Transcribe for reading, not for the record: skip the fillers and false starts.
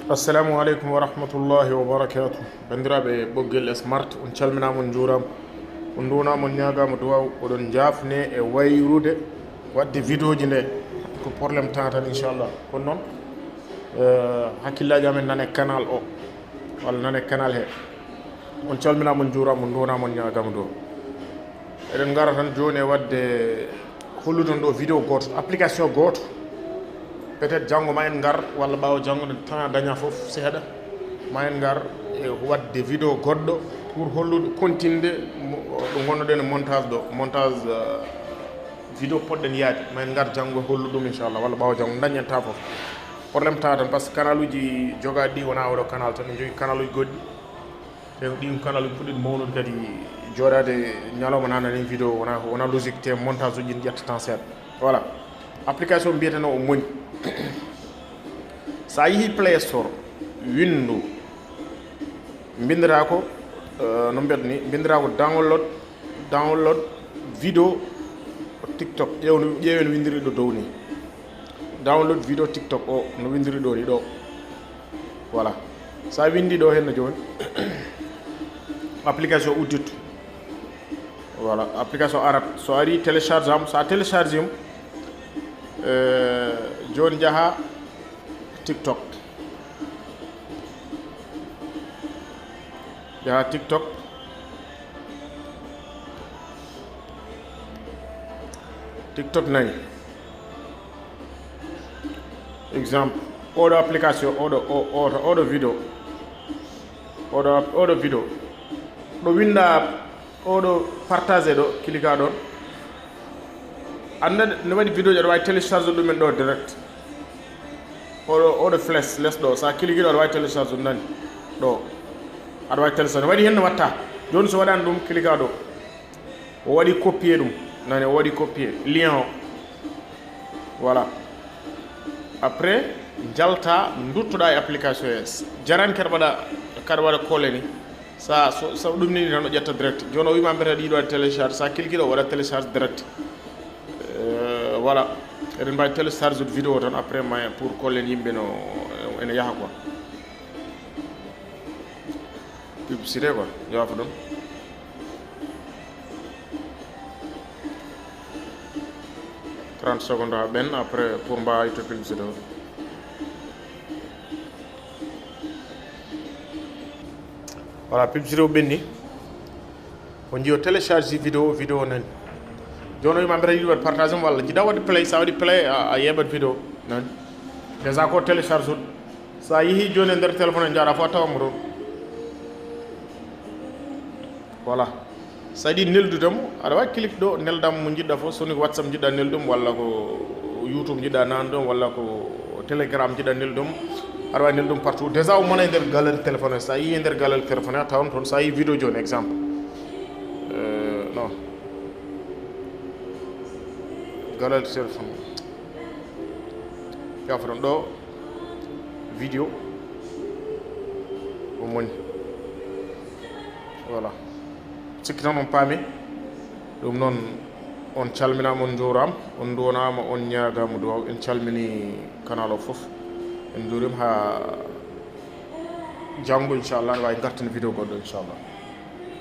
assalamu aleykum wa rahmatullahi wa barakatuh. Bandiraɓe ɓoggel smart, on calminama on juurama, on ndunama on ñagama duwaw, oɗon jafne e wayrude wadde vidéo ji nde ko probléme temps tan inchallah. Kono noon hakkillaji amen nane canal o walla nane canal he. On calminama on juurama, on ndunama on ñagama duwaw. Eɗen gara tan joni e wadde holludon ɗo vidéo goto, application goto. Peut-être janngo ma en gar walla ɓaawo janngo temps daña fof seeɗa ma en gar e wadde vidéo goɗɗo pour hollude continde ɗo gonnoɗen montage ɗo montage vidéo poɗɗen yaade ma en gar janngo hollu ɗum inchallah walla ɓaawo janngo dañen ta fof probléme ta tan par ce que canal uji jogaɗi ɗi wona oɗo canal tan ne jogui canal uji goɗɗi te ɗin canal uji puɗɗiɗe mawnude kadi jooɗade ñalawma nanani vidéo wona logique te montage uji ɗi ƴetta temps seeɗa voilà. Application mbiyeteno o moni sa yeehi play store windu bindira ko no mbiyata ni bindira ko download vidéo tiktok ƴeewen windiri ɗo dow ni download vidéo tiktok o no windiri ɗo ni ɗo voilà. Sa windi ɗo henna joni application uddittu voilà, application arat so ari télécharge am sa télécharge um joni jaha tiktok nani exemple oɗo application oɗo vidéo ɗo winda oɗo partagé ɗo cliquea ɗon anda ne waɗi vidéo ji aɗa wawi télécharge ɗumen ɗo direct oɗo flash less ɗo sa clique ɗo aɗa wawi télécharge ɗum nani ɗo aɗa wawi télécharge ne waɗi hen no watta joni so waɗani ɗum clique ɗo o waɗi copier ɗum nani o waɗi copier lien o voilà. Après jalta duttoɗa e application yes jarani kaɗa waɗa kole ni sa ɗum nini tan o ƴetta direct joni o wima mbiyata ɗiɗo waɗi télécharge sa clique ɗo o waɗa télécharge direct voilà. Eɗen mbawi télécharge de vidéo tan après ma pour kollen yimɓe no ene yaaha quoi publicité quoi yafa ɗum trente secondes ha ɓen après pour mbawa yitto publicité o voilà. Publicité o ɓenni o jiiyo télécharge vidéo nani joni o wima mbiyata yiɗi waɗ partage um walla jiɗa waɗde play sa waɗi play a yeɓat vidéo nani déjà ko télécharge uɗ sa yeehi joni e nder téléphone e jaaɗa fo a tawamo toon voilà. Sa yiɗi neldudemo aɗa wawi clique ɗo neldam mo jiɗɗa fof soni ko whatsapp jiɗɗa neldum walla ko youtube jiɗɗa nanɗum walla ko telegram jiɗɗa neldum aɗa wawi neldum partout déjà o mona e nder galerie téléphone e sa yeehi e nder galerie téléphone a tawan toon sa yeehi vidéo joni exemple non galerie téléphone yafa ɗon ɗo vidéo o moni voilà. Sikki tan on paami ɗum noon on calminama on juurama on duwonama on ñagama duwaw en calmini canal o foof en juurima ha janggo inchallah ne wawi gartani vidéo goɗɗo inchallah.